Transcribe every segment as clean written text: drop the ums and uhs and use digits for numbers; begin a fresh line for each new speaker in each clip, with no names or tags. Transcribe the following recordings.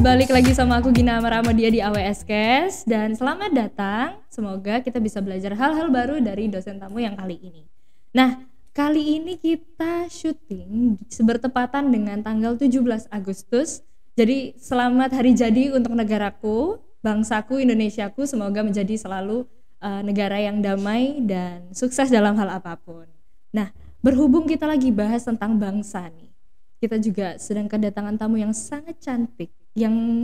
Balik lagi sama aku Gina Amaramodia di AWS Cash. Dan selamat datang, semoga kita bisa belajar hal-hal baru dari dosen tamu yang kali ini. Nah, kali ini kita syuting bertepatan dengan tanggal 17 Agustus. Jadi selamat hari jadi untuk negaraku, bangsaku, Indonesiaku. Semoga menjadi selalu negara yang damai dan sukses dalam hal apapun. Nah, berhubung kita lagi bahas tentang bangsa nih, kita juga sedang kedatangan tamu yang sangat cantik, yang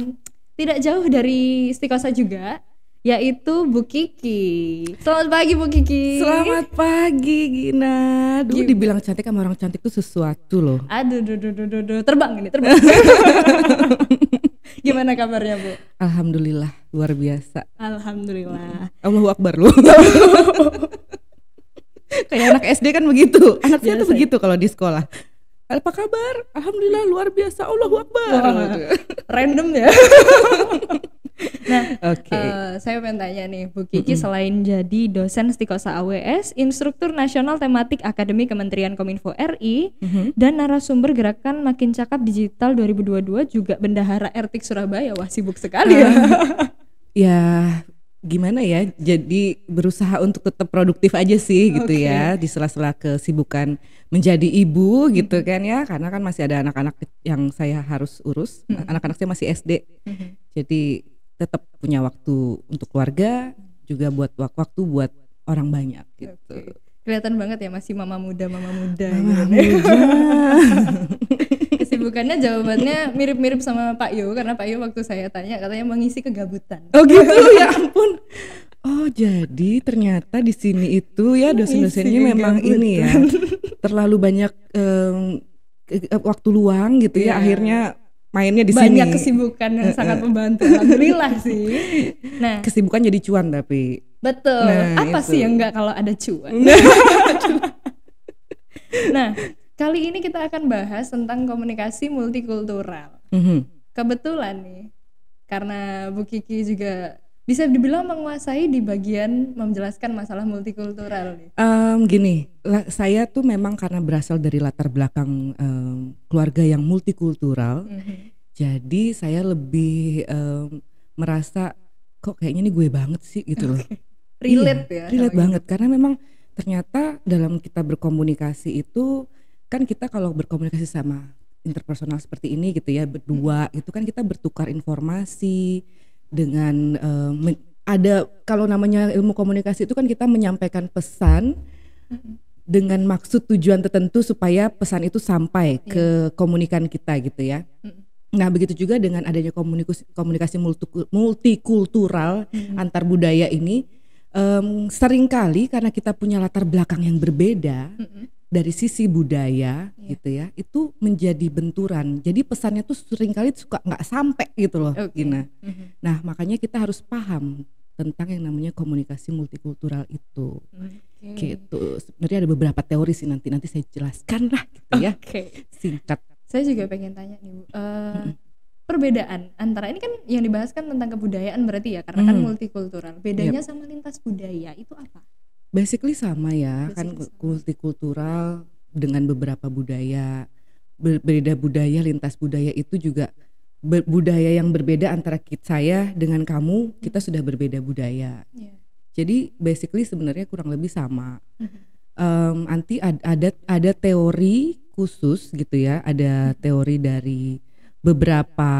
tidak jauh dari Istiqosa juga, yaitu Bu Kiki. Selamat pagi Bu Kiki.
Selamat pagi Gina. Duh, dibilang cantik sama orang cantik tuh sesuatu loh.
Aduh, terbang ini, terbang. Gimana kabarnya Bu?
Alhamdulillah, luar biasa.
Alhamdulillah.
Allahu Akbar loh. Kayak anak SD kan begitu. Anak saya tuh begitu kalau di sekolah. Apa kabar? Alhamdulillah luar biasa. Allahu Akbar.
Random ya. Nah, saya pengen tanya nih Bu Kiki, selain jadi dosen Istiqosa AWS, instruktur nasional tematik Akademi Kementerian Kominfo RI, dan narasumber gerakan Makin Cakap Digital 2022, juga bendahara Ertik Surabaya. Wah, sibuk sekali ya.
Ya gimana ya, jadi berusaha untuk tetap produktif aja sih gitu ya, di sela-sela kesibukan menjadi ibu gitu kan ya, karena kan masih ada anak-anak yang saya harus urus, anak-anak saya masih SD, jadi tetap punya waktu untuk keluarga, juga buat waktu buat orang banyak gitu.
Kelihatan banget ya masih mama muda
Mama
gitu.
muda.
Kesibukannya jawabannya mirip-mirip sama Pak Yo, karena Pak Yo waktu saya tanya katanya mengisi kegabutan.
Oh gitu, ya ampun. Oh jadi ternyata di sini itu ya dosen-dosennya memang ini ya terlalu banyak waktu luang gitu ya, akhirnya mainnya di sini.
Banyak kesibukan yang sangat membantu. Alhamdulillah sih. Nah,
kesibukan jadi cuan tapi.
Betul.
Nah,
apa
itu
sih yang enggak kalau ada cuan? Nah, kali ini kita akan bahas tentang komunikasi multikultural. Kebetulan nih, karena Bu Kiki juga bisa dibilang menguasai di bagian menjelaskan masalah multikultural nih.
Gini, saya tuh memang karena berasal dari latar belakang keluarga yang multikultural, jadi saya lebih merasa kok kayaknya ini gue banget sih gitu loh.
Relate ya.
Relate banget karena memang ternyata dalam kita berkomunikasi itu kan kita kalau berkomunikasi sama interpersonal seperti ini gitu ya, berdua itu kan kita bertukar informasi dengan ada, kalau namanya ilmu komunikasi itu kan kita menyampaikan pesan dengan maksud tujuan tertentu supaya pesan itu sampai ke komunikan kita gitu ya. Nah begitu juga dengan adanya komunikasi multikultural antar budaya ini, seringkali karena kita punya latar belakang yang berbeda dari sisi budaya gitu ya, itu menjadi benturan. Jadi pesannya tuh seringkali suka nggak sampai gitu loh, Gina. Nah makanya kita harus paham tentang yang namanya komunikasi multikultural itu. Gitu. Sebenarnya ada beberapa teori sih, nanti saya jelaskan lah gitu ya. Singkat.
Saya juga pengen tanya nih Bu, perbedaan antara ini kan yang dibahas kan tentang kebudayaan berarti ya, karena kan multikultural. Bedanya sama lintas budaya itu apa?
Basically sama ya, kan multikultural dengan beberapa budaya, berbeda budaya, lintas budaya itu juga budaya yang berbeda antara saya dengan kamu, kita sudah berbeda budaya. Jadi basically sebenarnya kurang lebih sama. Nanti ada teori khusus gitu ya, ada teori dari beberapa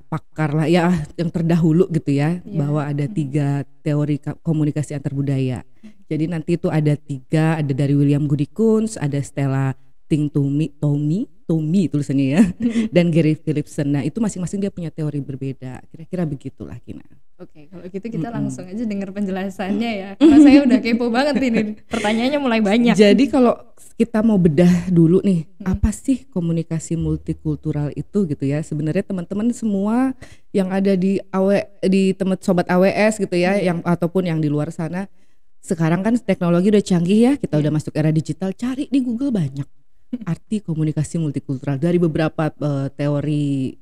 pakar lah ya yang terdahulu gitu ya, bahwa ada 3 teori komunikasi antar budaya. Jadi nanti itu ada 3, ada dari William Goody Kunz, ada Stella Tommy tulisannya ya, dan Gary Philipson. Nah itu masing-masing dia punya teori berbeda. Kira-kira begitulah Gina.
Oke, kalau gitu kita langsung aja dengar penjelasannya ya, karena saya udah kepo banget ini, pertanyaannya mulai banyak.
Jadi kalau kita mau bedah dulu nih, apa sih komunikasi multikultural itu gitu ya? Sebenarnya teman-teman semua yang ada di teman sobat AWS gitu ya, yang ataupun yang di luar sana, sekarang kan teknologi udah canggih ya, kita udah masuk era digital, cari di Google banyak arti komunikasi multikultural dari beberapa teori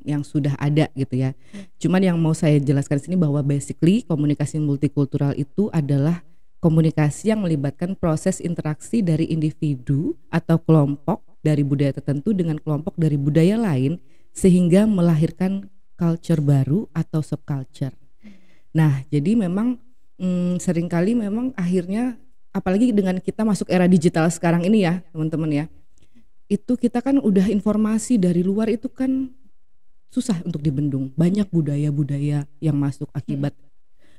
yang sudah ada gitu ya. Cuman yang mau saya jelaskan di sini bahwa basically komunikasi multikultural itu adalah komunikasi yang melibatkan proses interaksi dari individu atau kelompok dari budaya tertentu dengan kelompok dari budaya lain sehingga melahirkan culture baru atau subculture. Nah, jadi memang seringkali memang akhirnya, apalagi dengan kita masuk era digital sekarang ini ya teman-teman ya, itu kita kan udah informasi dari luar itu kan susah untuk dibendung. Banyak budaya-budaya yang masuk akibat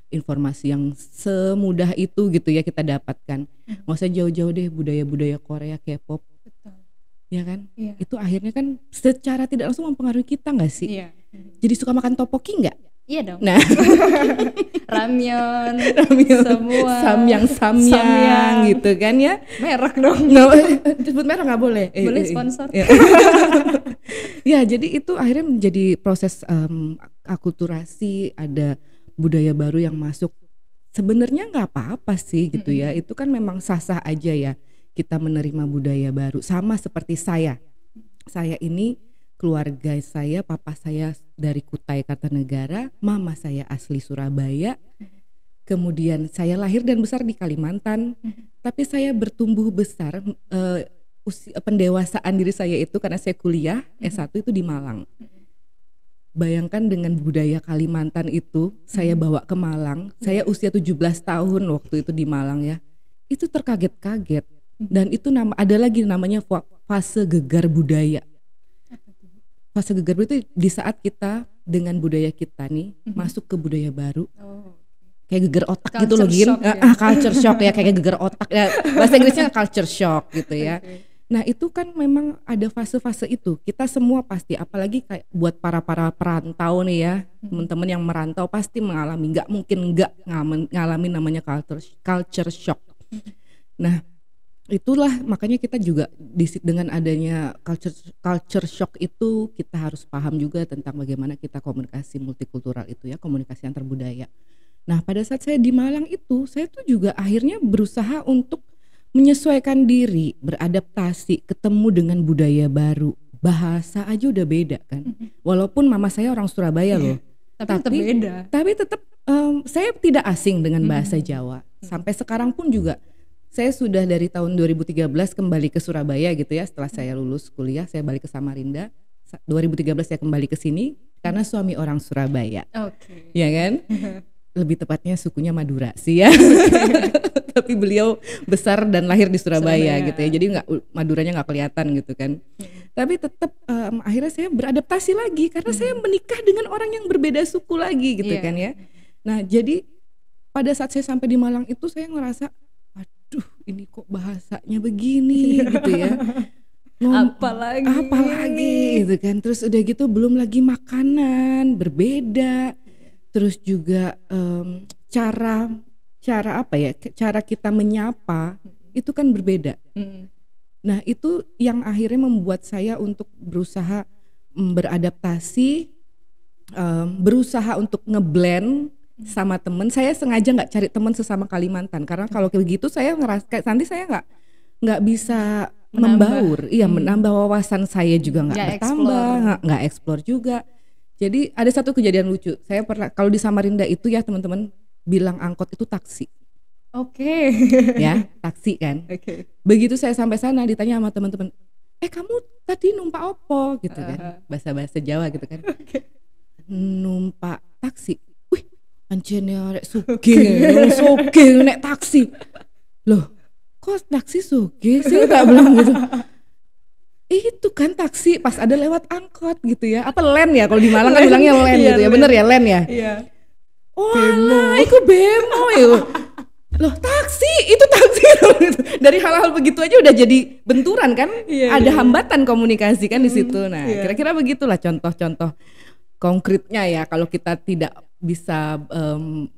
informasi yang semudah itu gitu ya kita dapatkan. Nggak usah jauh-jauh deh, budaya-budaya Korea, K-pop,
Betul.
ya kan?
Iya.
Itu akhirnya kan secara tidak langsung mempengaruhi kita nggak sih?
Iya.
Jadi suka makan tteokbokki nggak?
Iya dong.
Nah,
Ramyeon,
Ramyeon,
semua.
samyang gitu kan ya?
Merek dong.
No, disebut merek nggak boleh.
Boleh sponsor.
Ya. Ya, jadi itu akhirnya menjadi proses akulturasi, ada budaya baru yang masuk. Sebenarnya nggak apa-apa sih gitu ya. Itu kan memang sah-sah aja ya kita menerima budaya baru. Sama seperti saya ini keluarga saya, papa saya dari Kutai Kartanegara, mama saya asli Surabaya. Kemudian saya lahir dan besar di Kalimantan, tapi saya bertumbuh besar pendewasaan diri saya itu karena saya kuliah S1 itu di Malang. Bayangkan dengan budaya Kalimantan itu saya bawa ke Malang. Saya usia 17 tahun waktu itu di Malang ya. Itu terkaget-kaget. Dan itu ada lagi namanya fase gegar budaya. Fase gegar budaya itu di saat kita dengan budaya kita nih masuk ke budaya baru. Kayak geger otak
Culture
gitu loh Gin.
shock ya.
Culture shock ya, kayak geger otak ya. Bahasa Inggrisnya culture shock gitu ya. Nah itu kan memang ada fase-fase itu. Kita semua pasti, apalagi kayak buat para perantau nih ya, teman-teman yang merantau pasti mengalami, nggak mungkin nggak ngalamin namanya culture shock. Nah itulah makanya kita juga dengan adanya culture shock itu kita harus paham juga tentang bagaimana kita komunikasi multikultural itu ya, komunikasi antar budaya. Nah pada saat saya di Malang itu, saya tuh juga akhirnya berusaha untuk menyesuaikan diri, beradaptasi, ketemu dengan budaya baru. Bahasa aja udah beda kan. Walaupun mama saya orang Surabaya loh.
Tapi tetap beda.
Tapi tetap saya tidak asing dengan bahasa Jawa. Sampai sekarang pun juga saya sudah dari tahun 2013 kembali ke Surabaya gitu ya. Setelah saya lulus kuliah, saya balik ke Samarinda. 2013 saya kembali ke sini karena suami orang Surabaya.
Oke.
Ya kan? Lebih tepatnya sukunya Madura sih ya. Tapi beliau besar dan lahir di Surabaya gitu ya, jadi Maduranya nggak kelihatan gitu kan. Tapi tetap akhirnya saya beradaptasi lagi karena saya menikah dengan orang yang berbeda suku lagi gitu kan ya. Nah jadi pada saat saya sampai di Malang itu saya ngerasa, aduh ini kok bahasanya begini gitu ya. Apalagi gitu kan. Terus udah gitu belum lagi makanan berbeda. Terus juga cara kita menyapa itu kan berbeda. Nah itu yang akhirnya membuat saya untuk berusaha beradaptasi, berusaha untuk ngeblend sama temen. Saya sengaja nggak cari teman sesama Kalimantan karena kalau kayak gitu saya ngerasa kayak nanti saya nggak bisa membaur, menambah wawasan saya juga nggak bertambah, nggak explore juga. Jadi ada satu kejadian lucu. Saya pernah kalau di Samarinda itu ya teman-teman bilang angkot itu taksi.
Oke.
Ya, taksi kan.
Oke.
Begitu saya sampai sana ditanya sama teman-teman, kamu tadi numpak opo gitu kan. Bahasa Jawa gitu kan. Numpak taksi. Wih, anjene arek sugih nek taksi. Loh, kok taksi sugih sih tak bilang gitu. Itu kan taksi pas ada lewat angkot gitu ya. Apa len ya kalau di Malang kan bilangnya len gitu ya. Bener ya len ya? Iya. Oh alah, itu bemo ya. Loh taksi, itu taksi. Dari hal-hal begitu aja udah jadi benturan kan. Ada hambatan komunikasi kan di situ. Nah kira-kira begitulah contoh-contoh konkretnya ya kalau kita tidak bisa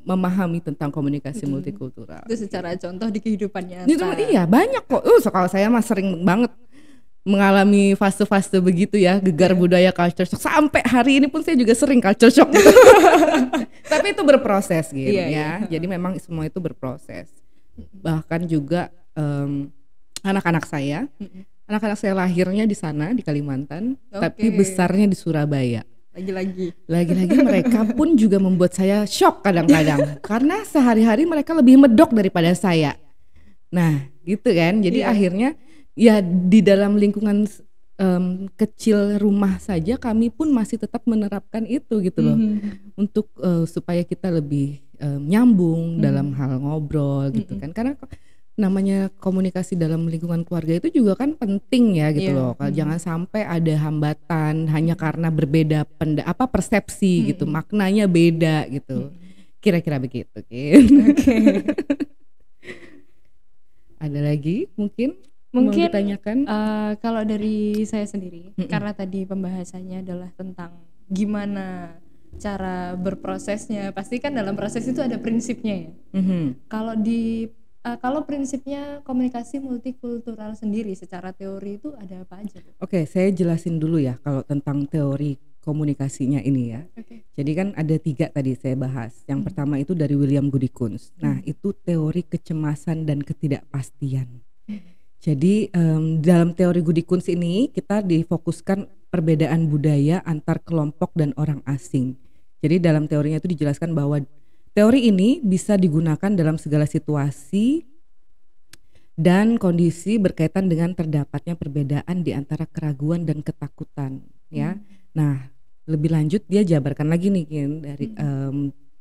memahami tentang komunikasi multikultural.
Itu secara contoh di kehidupan nyata.
Iya banyak kok. Kalau saya mah sering banget mengalami fase-fase begitu ya, gegar budaya culture shock. Sampai hari ini pun saya juga sering culture shock. Tapi itu berproses gitu ya. Jadi memang semua itu berproses. Bahkan juga anak-anak saya lahirnya di sana di Kalimantan, tapi besarnya di Surabaya. Lagi-lagi mereka pun juga membuat saya shock kadang-kadang karena sehari-hari mereka lebih medok daripada saya. Nah, gitu kan. Jadi akhirnya ya di dalam lingkungan kecil rumah saja kami pun masih tetap menerapkan itu gitu loh. Untuk supaya kita lebih nyambung dalam hal ngobrol gitu kan. Karena namanya komunikasi dalam lingkungan keluarga itu juga kan penting ya gitu loh. Jangan sampai ada hambatan hanya karena berbeda persepsi gitu, maknanya beda gitu. Kira-kira begitu, Kin. Ada lagi mungkin mau ditanyakan?
Kalau dari saya sendiri, karena tadi pembahasannya adalah tentang gimana cara berprosesnya, pasti kan dalam proses itu ada prinsipnya ya. Kalau prinsipnya komunikasi multikultural sendiri secara teori itu ada apa aja?
Oke, saya jelasin dulu ya kalau tentang teori komunikasinya ini ya. Jadi kan ada 3 tadi saya bahas. Yang pertama itu dari William Goody Kunz. Nah itu teori kecemasan dan ketidakpastian. Jadi dalam teori Goody Kunz ini kita difokuskan perbedaan budaya antar kelompok dan orang asing. Jadi dalam teorinya itu dijelaskan bahwa teori ini bisa digunakan dalam segala situasi dan kondisi berkaitan dengan terdapatnya perbedaan di antara keraguan dan ketakutan ya. Nah lebih lanjut dia jabarkan lagi nih Kin,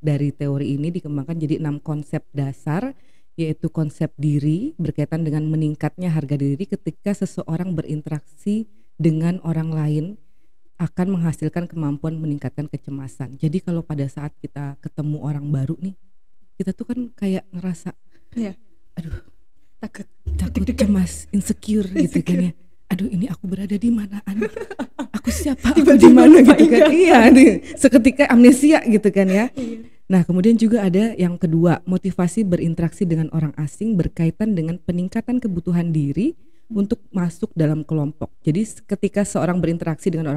dari teori ini dikembangkan jadi 6 konsep dasar, yaitu konsep diri berkaitan dengan meningkatnya harga diri ketika seseorang berinteraksi dengan orang lain akan menghasilkan kemampuan meningkatkan kecemasan. Jadi kalau pada saat kita ketemu orang baru nih, kita tuh kan kayak ngerasa aduh takut cemas, insecure gitu kan ya. Aduh ini aku berada di mana, aku siapa, aku di mana gitu kan. Iya nih, seketika amnesia gitu kan ya. Nah kemudian juga ada yang kedua, motivasi berinteraksi dengan orang asing berkaitan dengan peningkatan kebutuhan diri untuk masuk dalam kelompok. Jadi ketika seorang berinteraksi dengan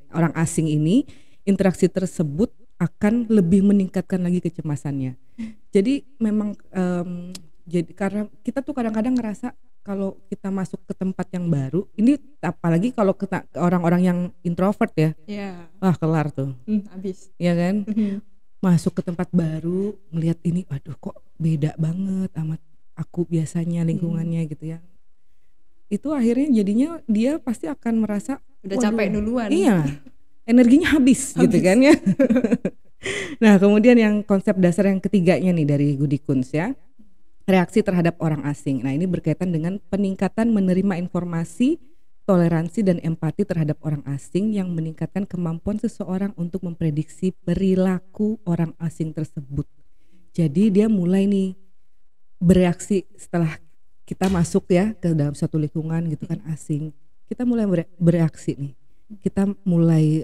orang asing ini, interaksi tersebut akan lebih meningkatkan lagi kecemasannya. Jadi memang jadi karena kita tuh kadang-kadang ngerasa kalau kita masuk ke tempat yang baru, ini apalagi kalau orang-orang yang introvert ya, wah kelar tuh,
habis,
ya kan? Masuk ke tempat baru, melihat ini, aduh kok beda banget sama aku biasanya lingkungannya gitu ya. Itu akhirnya jadinya dia pasti akan merasa
udah capek duluan.
Iya, energinya habis gitu kan ya. Nah kemudian yang konsep dasar yang ketiganya nih dari Goody Kunz ya, reaksi terhadap orang asing. Nah ini berkaitan dengan peningkatan menerima informasi, toleransi dan empati terhadap orang asing yang meningkatkan kemampuan seseorang untuk memprediksi perilaku orang asing tersebut. Jadi dia mulai nih bereaksi setelah kita masuk ya ke dalam suatu lingkungan gitu kan asing. Kita mulai bereaksi nih. Kita mulai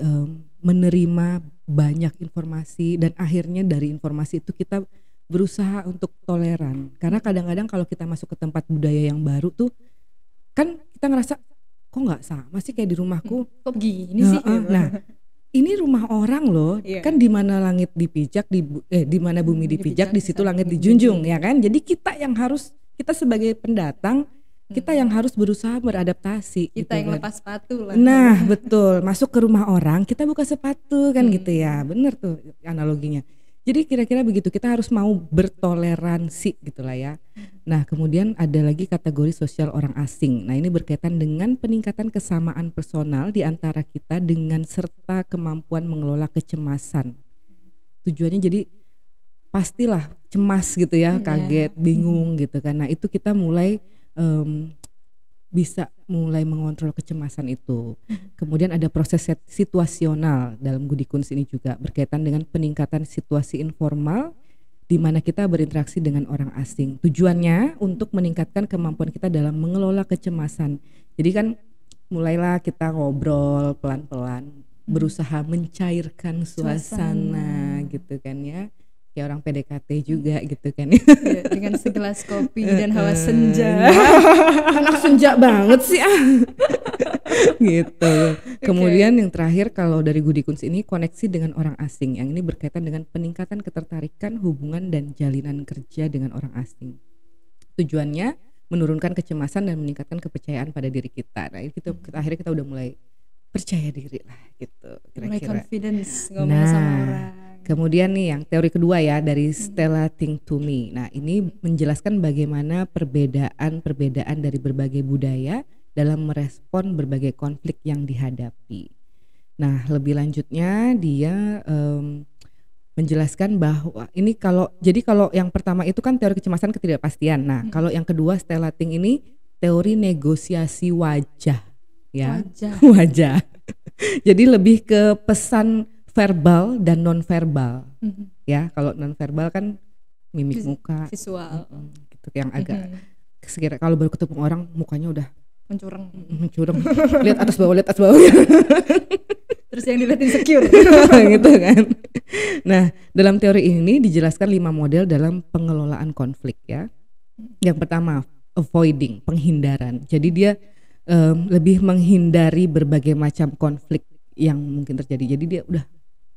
menerima banyak informasi dan akhirnya dari informasi itu kita berusaha untuk toleran. Karena kadang-kadang kalau kita masuk ke tempat budaya yang baru tuh kan kita ngerasa kok nggak sama sih kayak di rumahku,
kok begini sih.
Nah ini rumah orang loh, kan di mana langit dipijak di mana bumi dipijak di situ langit dijunjung ya kan. Jadi kita sebagai pendatang kita yang harus berusaha beradaptasi.
Kita
gitu
yang
kan.
lepas sepatu lah.
Nah betul, masuk ke rumah orang kita buka sepatu kan gitu ya, bener tuh analoginya. Jadi kira-kira begitu, kita harus mau bertoleransi gitulah ya. Nah kemudian ada lagi kategori sosial orang asing. Nah ini berkaitan dengan peningkatan kesamaan personal di antara kita dengan serta kemampuan mengelola kecemasan. Tujuannya jadi pastilah cemas gitu ya, kaget, bingung gitu kan. Nah itu kita mulai bisa mulai mengontrol kecemasan itu. Kemudian ada proses situasional dalam Goody Kunz ini juga berkaitan dengan peningkatan situasi informal di mana kita berinteraksi dengan orang asing. Tujuannya untuk meningkatkan kemampuan kita dalam mengelola kecemasan. Jadi kan mulailah kita ngobrol pelan-pelan, berusaha mencairkan suasana gitu kan ya. Kayak orang PDKT juga gitu kan ya,
dengan segelas kopi dan hawa senja.
Anak senja banget sih gitu. Kemudian yang terakhir kalau dari Goody Kunz ini koneksi dengan orang asing, yang ini berkaitan dengan peningkatan ketertarikan, hubungan dan jalinan kerja dengan orang asing. Tujuannya menurunkan kecemasan dan meningkatkan kepercayaan pada diri kita. Nah itu akhirnya kita udah mulai percaya diri lah gitu kira-kira.
Mulai confidence ngomong sama orang.
Kemudian nih yang teori kedua ya dari Stella Think to Me. Nah ini menjelaskan bagaimana perbedaan dari berbagai budaya dalam merespon berbagai konflik yang dihadapi. Nah, lebih lanjutnya dia menjelaskan bahwa ini kalau yang pertama itu kan teori kecemasan ketidakpastian. Nah, kalau yang kedua Stella Ting ini teori negosiasi wajah, ya. Wajah. Jadi lebih ke pesan verbal dan non verbal. Ya, kalau non verbal kan mimik muka,
visual.
Gitu yang agak sekira kalau baru ketemu orang mukanya udah mencurang. Lihat atas bawah.
Terus yang dilihat insecure.
Gitu kan. Nah, dalam teori ini dijelaskan 5 model dalam pengelolaan konflik ya. Yang pertama, avoiding, penghindaran. Jadi dia lebih menghindari berbagai macam konflik yang mungkin terjadi. Jadi dia udah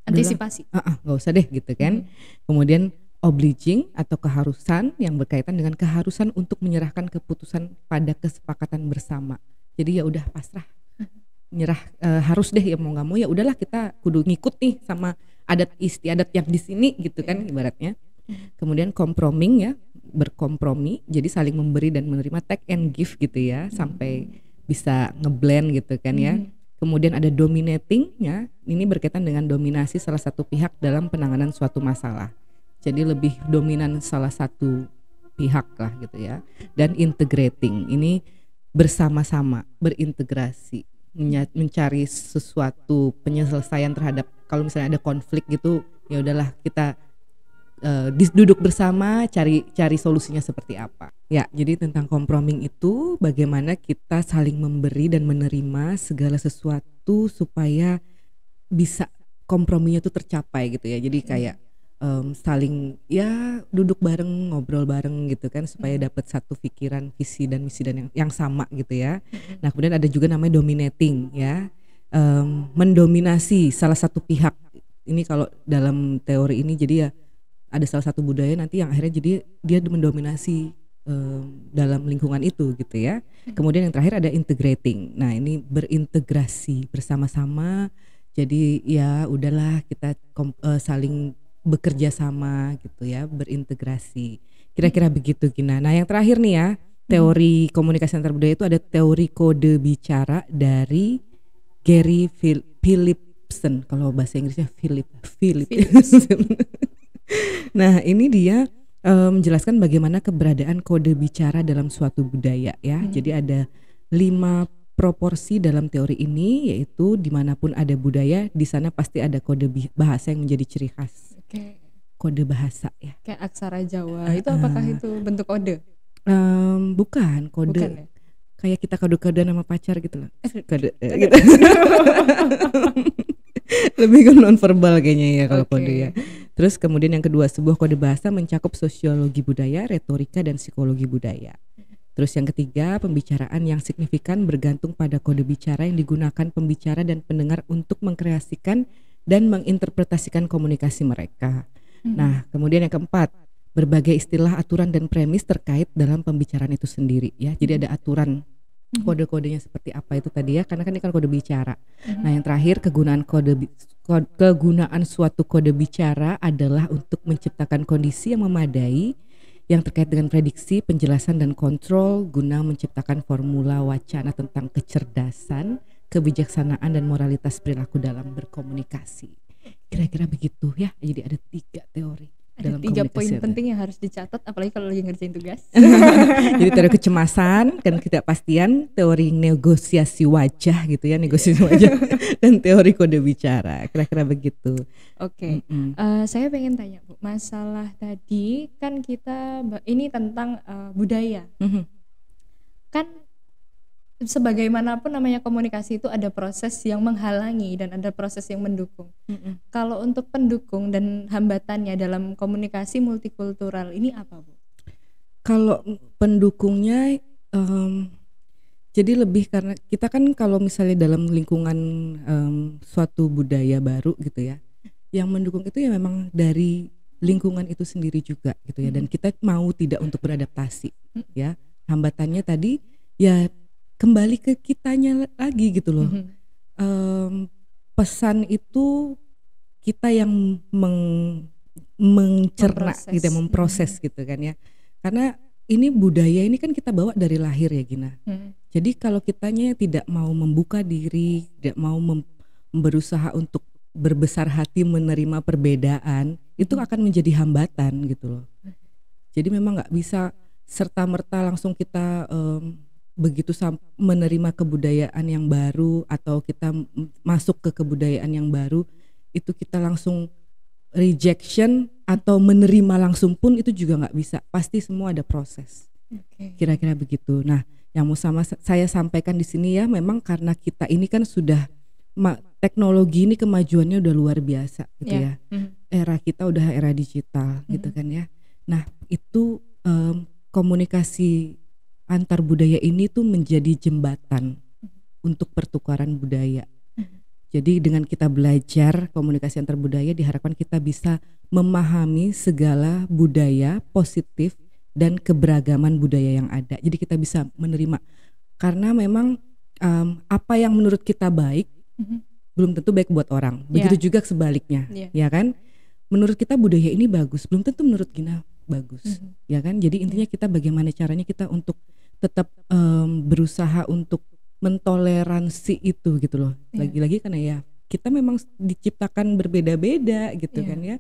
antisipasi.
Nggak usah deh gitu kan. Kemudian obliging atau keharusan yang berkaitan dengan keharusan untuk menyerahkan keputusan pada kesepakatan bersama. Jadi ya udah pasrah. Nyerah harus deh ya mau nggak mau ya udahlah kita kudu ngikut nih sama adat istiadat yang di sini gitu kan ibaratnya. Kemudian compromising ya, berkompromi, jadi saling memberi dan menerima, take and give gitu ya, sampai bisa ngeblend gitu kan ya. Kemudian ada dominating ya, ini berkaitan dengan dominasi salah satu pihak dalam penanganan suatu masalah. Jadi lebih dominan salah satu pihak lah gitu ya. Dan integrating, ini bersama-sama, berintegrasi, mencari sesuatu penyelesaian terhadap kalau misalnya ada konflik gitu, ya udahlah kita duduk bersama cari solusinya seperti apa. Ya, jadi tentang kompromi itu bagaimana kita saling memberi dan menerima segala sesuatu supaya bisa komprominya tuh tercapai gitu ya. Jadi kayak saling ya duduk bareng, ngobrol bareng gitu kan supaya dapat satu pikiran, visi dan misi dan yang sama gitu ya. Nah, kemudian ada juga namanya dominating ya. Mendominasi salah satu pihak. Ini kalau dalam teori ini jadi ya ada salah satu budaya nanti yang akhirnya jadi dia mendominasi dalam lingkungan itu gitu ya. Kemudian yang terakhir ada integrating. Nah, ini berintegrasi bersama-sama. Jadi ya udahlah kita saling bekerja sama gitu ya, berintegrasi. Kira-kira begitu Gina. Nah, yang terakhir nih ya, teori komunikasi antar budaya itu ada teori kode bicara dari Gary Philipson. Kalau bahasa Inggrisnya Philipson. Nah, ini dia menjelaskan bagaimana keberadaan kode bicara dalam suatu budaya ya. Jadi ada 5 proporsi dalam teori ini, yaitu dimanapun ada budaya, di sana pasti ada kode bahasa yang menjadi ciri khas. Kode bahasa ya.
Kayak aksara Jawa. Itu apakah itu bentuk kode?
Bukan kode. Bukan, ya? Kayak kita kode-kode nama pacar gitu loh. Kode gitu. Lebih ke non verbal kayaknya ya kalau kode ya. Terus kemudian yang kedua, sebuah kode bahasa mencakup sosiologi budaya, retorika dan psikologi budaya. Terus yang ketiga, pembicaraan yang signifikan bergantung pada kode bicara yang digunakan pembicara dan pendengar untuk mengkreasikan dan menginterpretasikan komunikasi mereka. Nah, kemudian yang keempat, berbagai istilah, aturan dan premis terkait dalam pembicaraan itu sendiri ya. Jadi ada aturan kode-kodenya seperti apa itu tadi ya, karena kan ini kan kode bicara. Nah, yang terakhir kegunaan suatu kode bicara adalah untuk menciptakan kondisi yang memadai yang terkait dengan prediksi, penjelasan dan kontrol guna menciptakan formula wacana tentang kecerdasan, kebijaksanaan dan moralitas perilaku dalam berkomunikasi. Kira-kira begitu ya. Jadi ada 3 teori.
Ada 3 poin penting yang harus dicatat, apalagi kalau lagi ngerjain tugas.
Jadi teori kecemasan, kan ketidakpastian, teori negosiasi wajah gitu ya, negosiasi wajah, dan teori kode bicara. Kira-kira begitu.
Oke. Saya pengen tanya Bu, masalah tadi kan kita ini tentang budaya. Kan sebagaimanapun namanya komunikasi itu ada proses yang menghalangi dan ada proses yang mendukung. Kalau untuk pendukung dan hambatannya dalam komunikasi multikultural ini apa Bu?
Kalau pendukungnya jadi lebih karena kita kan kalau misalnya dalam lingkungan suatu budaya baru gitu ya, yang mendukung itu ya memang dari lingkungan itu sendiri juga gitu ya, dan kita mau tidak untuk beradaptasi ya. Hambatannya tadi ya kembali ke kitanya lagi gitu loh. Pesan itu kita yang mencerna gitu ya, memproses gitu kan ya. Karena ini budaya ini kan kita bawa dari lahir ya Gina. Jadi kalau kitanya tidak mau membuka diri, tidak mau berusaha untuk berbesar hati menerima perbedaan, itu akan menjadi hambatan gitu loh. Jadi memang nggak bisa serta-merta langsung kita begitu menerima kebudayaan yang baru atau kita masuk ke kebudayaan yang baru, itu kita langsung rejection atau menerima langsung pun itu juga nggak bisa. Pasti semua ada proses. Kira-kira begitu. Nah, yang mau saya sampaikan di sini ya, memang karena kita ini kan sudah teknologi ini kemajuannya udah luar biasa gitu ya. Era kita udah era digital gitu kan ya. Nah, itu komunikasi antar budaya ini tuh menjadi jembatan untuk pertukaran budaya. Jadi dengan kita belajar komunikasi antar budaya, diharapkan kita bisa memahami segala budaya positif dan keberagaman budaya yang ada. Jadi kita bisa menerima, karena memang apa yang menurut kita baik belum tentu baik buat orang. Begitu juga sebaliknya, ya kan? Menurut kita budaya ini bagus, belum tentu menurut Gina bagus, ya kan? Jadi intinya kita bagaimana caranya kita untuk tetap berusaha untuk mentoleransi itu gitu loh. Lagi-lagi karena ya kita memang diciptakan berbeda-beda gitu kan ya.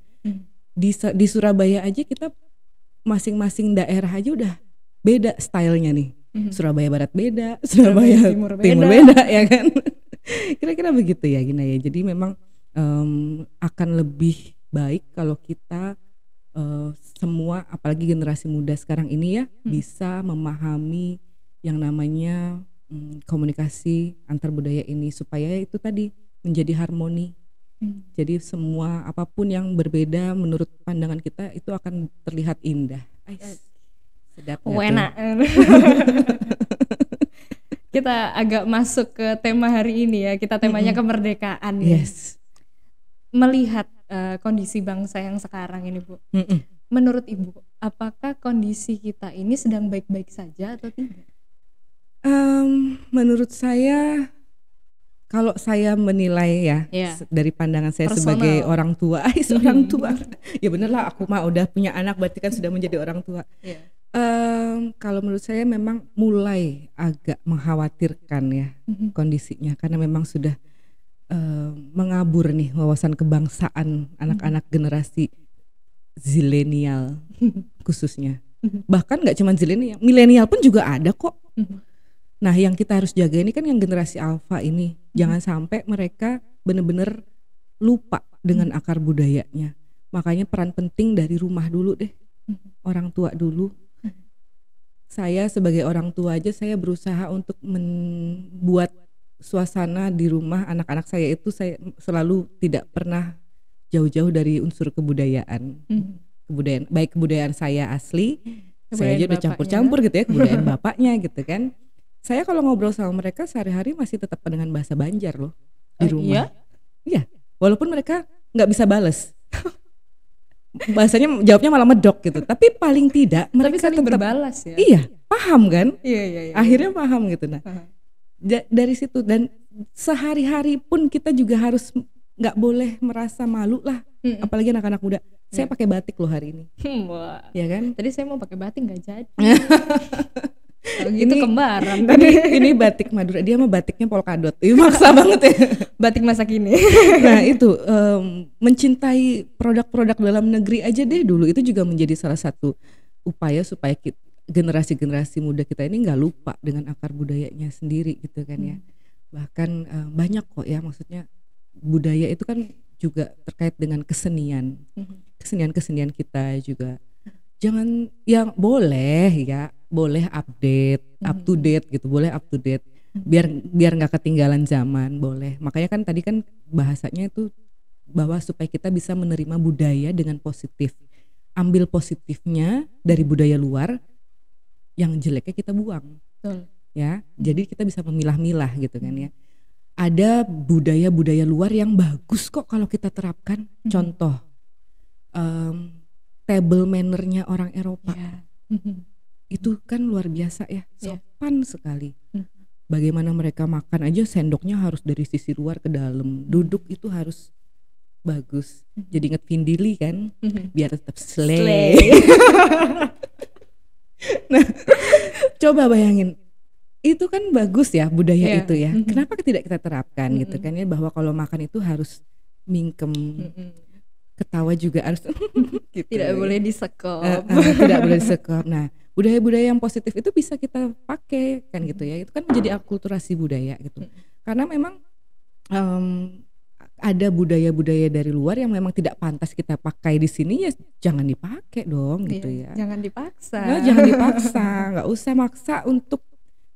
Di Surabaya aja kita masing-masing daerah aja udah beda stylenya nih. Surabaya Barat beda, Surabaya Timur beda ya kan. Kira-kira begitu ya Gina ya. Jadi memang akan lebih baik kalau kita semua, apalagi generasi muda sekarang ini ya, bisa memahami yang namanya komunikasi antar budaya ini, supaya itu tadi menjadi harmoni. Jadi semua apapun yang berbeda menurut pandangan kita itu akan terlihat indah. Sedap.
Enak. Kita agak masuk ke tema hari ini ya. Kita temanya kemerdekaan ya. Melihat kondisi bangsa yang sekarang ini Bu. Menurut Ibu, apakah kondisi kita ini sedang baik-baik saja atau tidak?
Menurut saya, kalau saya menilai ya, dari pandangan saya personal, sebagai orang tua, seorang tua, ya bener lah, aku mah udah punya anak berarti kan sudah menjadi orang tua. Kalau menurut saya memang mulai agak mengkhawatirkan ya kondisinya, karena memang sudah mengabur nih wawasan kebangsaan anak-anak generasi zilenial khususnya. Bahkan nggak cuma zilenial, milenial pun juga ada kok. Nah, yang kita harus jaga ini kan yang generasi alfa ini, jangan sampai mereka benar-benar lupa dengan akar budayanya. Makanya peran penting dari rumah dulu deh, orang tua dulu. Saya sebagai orang tua aja, saya berusaha untuk membuat suasana di rumah anak-anak saya itu, saya selalu tidak pernah jauh-jauh dari unsur kebudayaan. Kebudayaan, baik kebudayaan saya asli, saya aja udah campur-campur gitu ya, kebudayaan bapaknya gitu kan. Saya kalau ngobrol sama mereka sehari-hari masih tetap dengan bahasa Banjar loh di rumah. Iya, walaupun mereka nggak bisa bales. Bahasanya jawabnya malah medok gitu. Tapi paling tidak mereka tetap
berbalas ya.
Iya, paham kan?
Iya.
Akhirnya paham gitu. Nah, dari situ, dan sehari-hari pun kita juga harus nggak boleh merasa malu lah. Apalagi anak-anak muda. Saya pakai batik loh hari ini.
Wah.
Ya kan?
Tadi saya mau pakai batik nggak jadi. Gitu kembaran
ini batik Madura, dia mah batiknya polkadot, maksa banget ya.
Batik masa kini.
Nah itu mencintai produk-produk dalam negeri aja deh dulu, itu juga menjadi salah satu upaya supaya generasi-generasi muda kita ini nggak lupa dengan akar budayanya sendiri gitu kan ya. Bahkan banyak kok ya, maksudnya budaya itu kan juga terkait dengan kesenian, kesenian kita juga. Jangan yang boleh update, up to date gitu, boleh up to date, biar nggak ketinggalan zaman, boleh. Makanya kan tadi kan bahasanya itu bahwa supaya kita bisa menerima budaya dengan positif, ambil positifnya dari budaya luar, yang jeleknya kita buang. Ya, jadi kita bisa memilah-milah gitu kan ya. Ada budaya-budaya luar yang bagus kok kalau kita terapkan. Contoh, table manner-nya orang Eropa. Itu kan luar biasa ya, sopan sekali. Bagaimana mereka makan aja sendoknya harus dari sisi luar ke dalam, duduk itu harus bagus. Jadi inget Vindili kan, biar tetap slay. Nah, coba bayangin, itu kan bagus ya budaya
Iya.
itu ya. Kenapa tidak kita terapkan gitu kan ya, bahwa kalau makan itu harus mingkem, ketawa juga harus gitu.
Tidak boleh disekop.
Tidak boleh disekop. Nah, budaya-budaya yang positif itu bisa kita pakai kan gitu ya. Itu kan menjadi akulturasi budaya gitu. Karena memang ada budaya-budaya dari luar yang memang tidak pantas kita pakai di sini, ya jangan dipakai dong gitu
Iya,
ya.
jangan dipaksa.
Nah, jangan dipaksa, nggak usah maksa untuk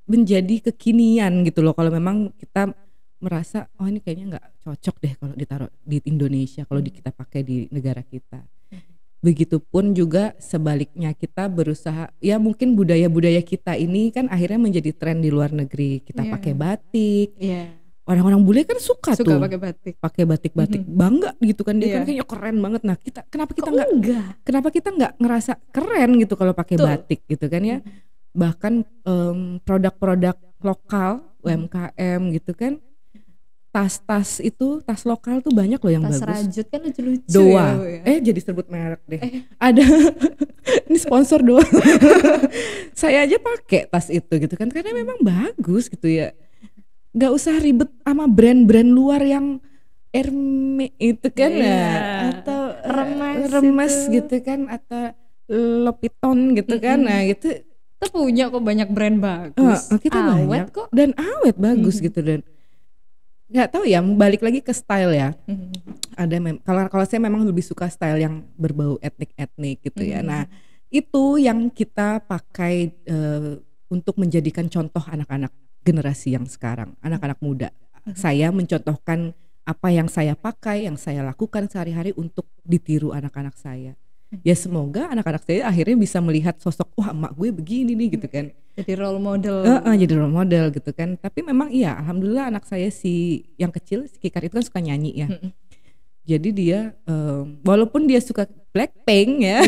menjadi kekinian gitu loh. Kalau memang kita merasa oh ini kayaknya nggak cocok deh kalau ditaruh di Indonesia, kalau kita pakai di negara kita. Begitupun juga sebaliknya, kita berusaha ya, mungkin budaya-budaya kita ini kan akhirnya menjadi tren di luar negeri. Kita
Iya.
pakai batik.
Iya.
Orang-orang bule kan suka tuh
pakai batik.
batik bangga gitu kan, dia
Iya.
kan kayaknya keren banget. Nah, kenapa kita
Kok enggak?
kenapa kita nggak ngerasa keren gitu kalau pakai
Betul.
batik gitu kan ya. Bahkan produk-produk lokal UMKM gitu kan, tas-tas itu, tas lokal tuh banyak loh yang
Tas
bagus.
rajut kan lucu-lucu
Doa,
ya, Bu, ya.
jadi sebut merek deh. Ada ini sponsor Doa. Saya aja pakai tas itu gitu kan, karena memang bagus gitu ya. Nggak usah ribet sama brand-brand luar yang Hermes itu kan
Iya.
ya, atau
Remes itu.
gitu kan, atau Lopiton gitu kan. Nah gitu
Kita punya kok banyak brand bagus.
kita
Awet
banyak
kok.
dan awet bagus gitu. Dan nggak tahu ya, balik lagi ke style ya. Ada kalau saya memang lebih suka style yang berbau etnik gitu ya. Nah itu yang kita pakai untuk menjadikan contoh anak-anak generasi yang sekarang, anak-anak muda. Saya mencontohkan apa yang saya pakai, yang saya lakukan sehari-hari untuk ditiru anak-anak saya. Ya semoga anak-anak saya akhirnya bisa melihat sosok, wah emak gue begini nih gitu kan.
Jadi role model.
Jadi role model gitu kan. Tapi memang iya, alhamdulillah anak saya si yang kecil, si Kikar itu kan suka nyanyi ya. Jadi dia walaupun dia suka Blackpink ya,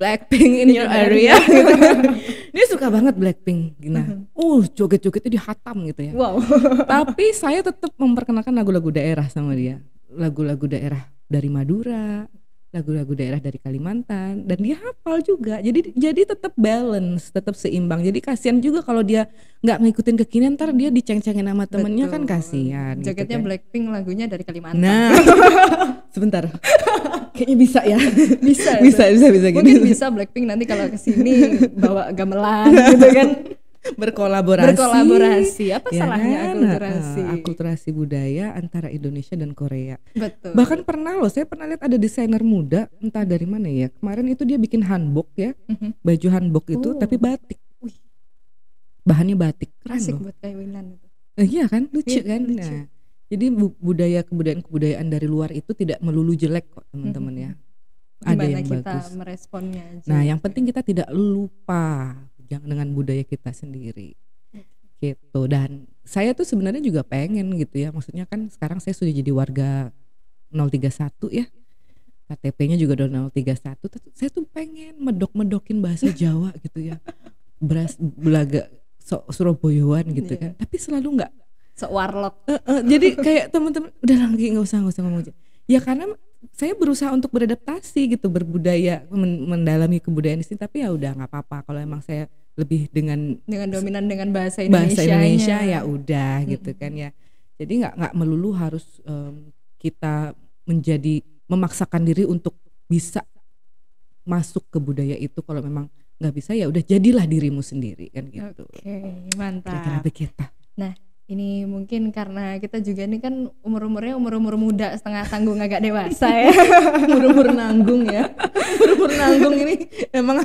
Blackpink in your area gitu kan. Dia suka banget Blackpink. Nah, joget-jogetnya dihatam gitu ya.
Wow.
Tapi saya tetap memperkenalkan lagu-lagu daerah sama dia. Lagu-lagu daerah dari Madura, lagu-lagu daerah dari Kalimantan, dan dia hafal juga. Jadi tetap balance, tetap seimbang. Jadi kasihan juga kalau dia nggak ngikutin kekinian, ntar dia diceng-cengin sama temennya. Kan kasihan.
Jogetnya
gitu kan.
Blackpink, lagunya dari Kalimantan.
Nah, sebentar. Kayaknya bisa ya.
bisa
bisa
mungkin
gitu.
bisa Blackpink nanti kalau kesini bawa gamelan gitu kan. Berkolaborasi. Apa
Ya
salahnya
kan?
akulturasi?
Akulturasi budaya antara Indonesia dan Korea.
Betul.
Bahkan saya pernah lihat ada desainer muda, entah dari mana ya. Kemarin itu dia bikin hanbok ya, baju hanbok itu tapi batik.
Wih.
Bahannya batik, keren
Asik
loh.
buat kawinan itu.
Iya kan, lucu
Iya,
kan.
lucu.
Nah, jadi kebudayaan dari luar itu tidak melulu jelek kok teman-teman ya. Ada
Gimana
yang
kita
bagus.
meresponnya aja.
Nah, yang penting kita tidak lupa dengan budaya kita sendiri. Gitu. Dan saya tuh sebenarnya juga pengen gitu ya. Maksudnya kan sekarang saya sudah jadi warga 031 ya. KTP-nya juga udah 031. Saya tuh pengen medok-medokin bahasa Jawa gitu ya. Belaga Surabayaan gitu kan. Tapi selalu enggak
warlock.
jadi kayak teman-teman udah lagi nggak usah ngomong. Ya karena saya berusaha untuk beradaptasi gitu, berbudaya, mendalami kebudayaan di sini. Tapi ya udah nggak apa-apa kalau emang saya lebih dengan
dominan dengan bahasa
Indonesia ya udah gitu kan ya. Jadi nggak melulu harus kita memaksakan diri untuk bisa masuk ke budaya itu. Kalau memang nggak bisa ya udah jadilah dirimu sendiri kan gitu.
Oke, mantap.
Kira-kira begitu.
Nah, ini mungkin karena kita juga ini kan umur-umurnya umur-umur muda setengah tanggung agak dewasa ya.
Umur nanggung ya. Umur nanggung ini emang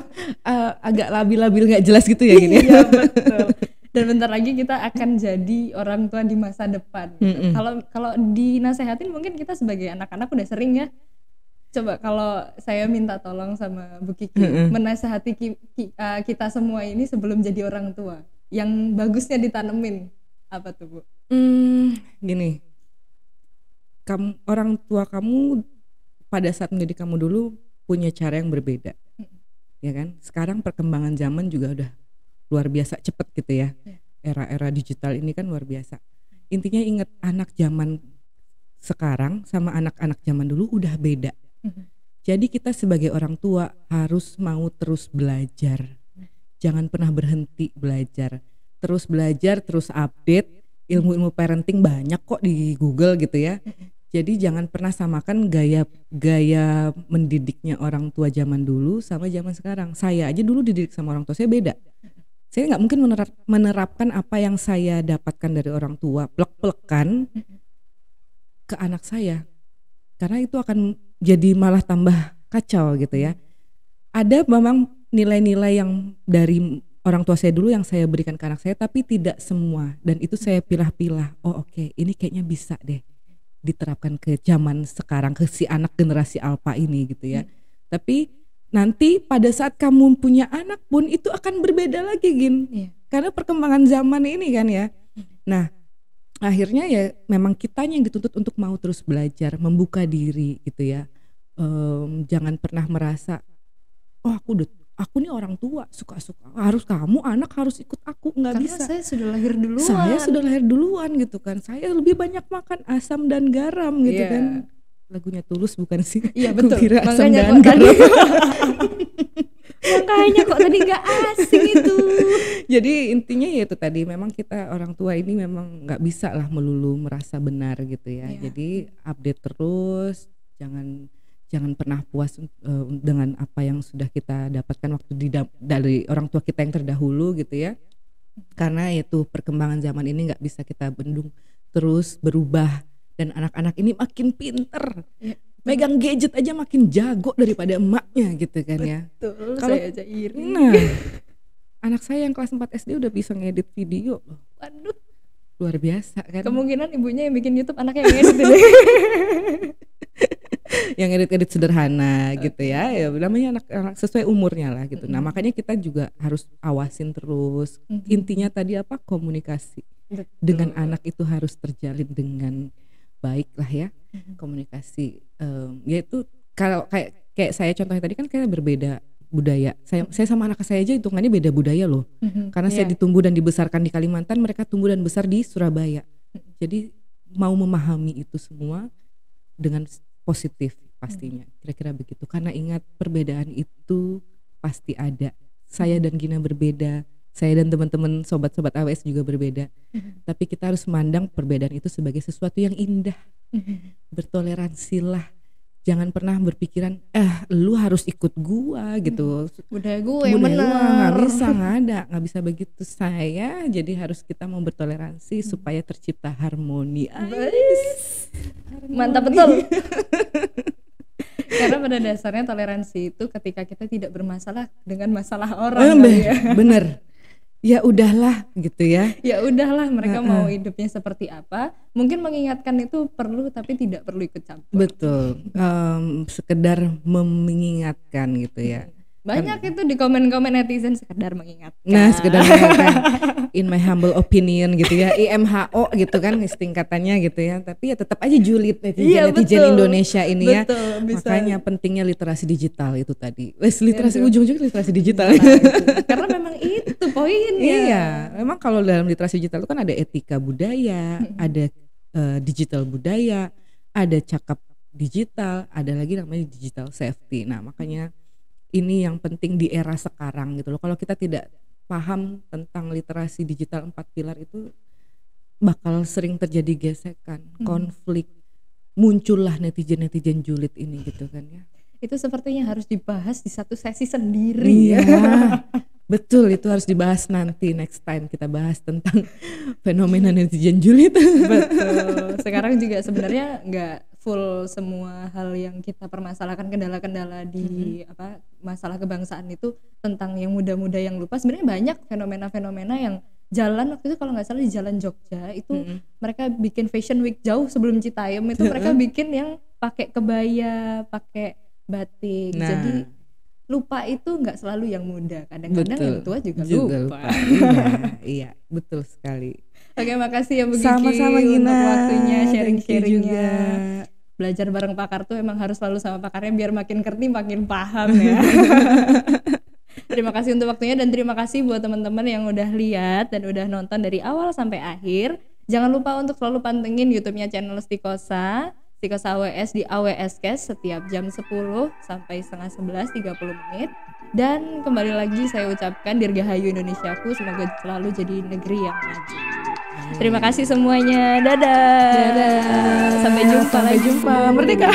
agak labil-labil nggak jelas gitu ya gini.
Iya betul. Dan bentar lagi kita akan jadi orang tua di masa depan. Kalau dinasehatin mungkin kita sebagai anak-anak udah sering ya. Coba kalau saya minta tolong sama Bu Kiki menasehati kita semua ini sebelum jadi orang tua, yang bagusnya ditanemin apa tuh Bu?
Gini, orang tua kamu pada saat mendidik kamu dulu punya cara yang berbeda, ya kan? Sekarang perkembangan zaman juga udah luar biasa cepet gitu ya. Era-era digital ini kan luar biasa. Intinya ingat, anak zaman sekarang sama anak-anak zaman dulu udah beda. Jadi kita sebagai orang tua harus mau terus belajar. Jangan pernah berhenti belajar. Terus belajar, terus update. Ilmu-ilmu parenting banyak kok di Google gitu ya. Jadi jangan pernah samakan gaya mendidiknya orang tua zaman dulu sama zaman sekarang. Saya aja dulu dididik sama orang tua saya beda. Saya nggak mungkin menerapkan apa yang saya dapatkan dari orang tua plek-plekan ke anak saya, karena itu akan jadi malah tambah kacau gitu ya. Ada memang nilai-nilai yang dari orang tua saya dulu yang saya berikan ke anak saya, tapi tidak semua, dan itu saya pilah-pilah. Oh oke, ini kayaknya bisa deh diterapkan ke zaman sekarang, ke si anak generasi alpha ini gitu ya. Tapi nanti pada saat kamu punya anak pun itu akan berbeda lagi Gin, karena perkembangan zaman ini kan ya. Nah akhirnya ya memang kitanya yang dituntut untuk mau terus belajar, membuka diri gitu ya. Jangan pernah merasa oh aku nih orang tua, suka-suka harus kamu anak harus ikut aku, nggak bisa.
Karena saya sudah lahir duluan.
Saya sudah lahir duluan gitu kan. Saya lebih banyak makan asam dan garam gitu kan. Lagunya Tulus bukan sih?
Iya betul.
Kira asam
Makanya
dan garam.
Makanya kok tadi nggak asing itu.
Jadi intinya ya itu tadi, memang kita orang tua ini memang nggak bisa lah melulu merasa benar gitu ya. Jadi update terus, jangan pernah puas dengan apa yang sudah kita dapatkan waktu dari orang tua kita yang terdahulu gitu ya. Karena itu perkembangan zaman ini nggak bisa kita bendung, terus berubah, dan anak-anak ini makin pinter. Megang gadget aja makin jago daripada emaknya gitu kan ya.
Betul,
kalau
saya aja iri.
Nah, anak saya yang kelas 4 SD udah bisa ngedit video loh.
Waduh,
luar biasa kan.
Kemungkinan ibunya yang bikin YouTube, anaknya yang ngedit ini.
Yang edit-edit sederhana gitu ya. Ya namanya anak sesuai umurnya lah gitu. Nah, makanya kita juga harus awasin terus. Intinya tadi apa? Komunikasi. Dengan anak itu harus terjalin dengan baik lah ya. Komunikasi yaitu kalau kayak saya contohnya tadi kan kita berbeda budaya. Saya sama anak saya aja hitungannya beda budaya loh. Karena saya ditumbuh dan dibesarkan di Kalimantan, mereka tumbuh dan besar di Surabaya. Jadi mau memahami itu semua dengan positif pastinya, kira-kira begitu. Karena ingat, perbedaan itu pasti ada. Saya dan Gina berbeda, saya dan teman-teman sobat-sobat AWS juga berbeda. Tapi kita harus memandang perbedaan itu sebagai sesuatu yang indah. Bertoleransilah. Jangan pernah berpikiran lu harus ikut gua gitu.
Budaya gue yang benar.
Nggak bisa begitu. Saya jadi harus kita mau bertoleransi supaya tercipta harmoni.
Mantap betul. Karena pada dasarnya toleransi itu ketika kita tidak bermasalah dengan masalah orang.
Bener. Ya udahlah gitu ya.
Ya udahlah, mereka mau hidupnya seperti apa. Mungkin mengingatkan itu perlu, tapi tidak perlu ikut campur.
Betul. Sekedar mengingatkan gitu ya.
Banyak itu di komen-komen netizen sekedar mengingatkan.
Nah, sekedar mengingatkan. In my humble opinion gitu ya. IMHO gitu kan singkatannya gitu ya. Tapi ya tetap aja julid netizen Indonesia ini ya.
Bisa.
Makanya pentingnya literasi digital itu tadi. Literasi ujung-ujungnya literasi digital.
Karena memang itu poinnya.
Iya, memang kalau dalam literasi digital itu kan ada etika budaya, ada digital budaya, ada cakap digital, ada lagi namanya digital safety. Nah, makanya ini yang penting di era sekarang gitu loh. Kalau kita tidak paham tentang literasi digital 4 pilar itu, bakal sering terjadi gesekan, konflik, muncullah netizen julid ini gitu kan ya.
Itu sepertinya harus dibahas di satu sesi sendiri.
Iya, betul, itu harus dibahas nanti, next time kita bahas tentang fenomena netizen julid.
Betul. Sekarang juga sebenarnya nggak full semua hal yang kita permasalahkan, kendala-kendala di masalah kebangsaan itu tentang yang muda-muda yang lupa. Sebenarnya banyak fenomena-fenomena yang jalan waktu itu, kalau nggak salah di Jalan Jogja itu mereka bikin fashion week jauh sebelum Citayam itu mereka bikin yang pakai kebaya, pakai batik. Nah, jadi lupa itu nggak selalu yang muda, kadang-kadang yang tua juga lupa.
Iya, betul sekali.
Oke, makasih ya Bu Kiki.
Sama-sama Gina,
untuk waktunya sharing-sharingnya. Belajar bareng pakar tuh emang harus selalu sama pakarnya biar makin ngerti, makin paham ya. Terima kasih untuk waktunya, dan terima kasih buat teman-teman yang udah lihat dan udah nonton dari awal sampai akhir. Jangan lupa untuk selalu pantengin YouTube-nya channel Stikosa. Psikos AWS di AWScast setiap jam 10 sampai setengah 11 30 menit. Dan kembali lagi saya ucapkan Dirgahayu Indonesiaku, semoga selalu jadi negeri yang maju. Terima kasih semuanya. Dadah.
Dadah.
Sampai jumpa lagi.
Merdeka.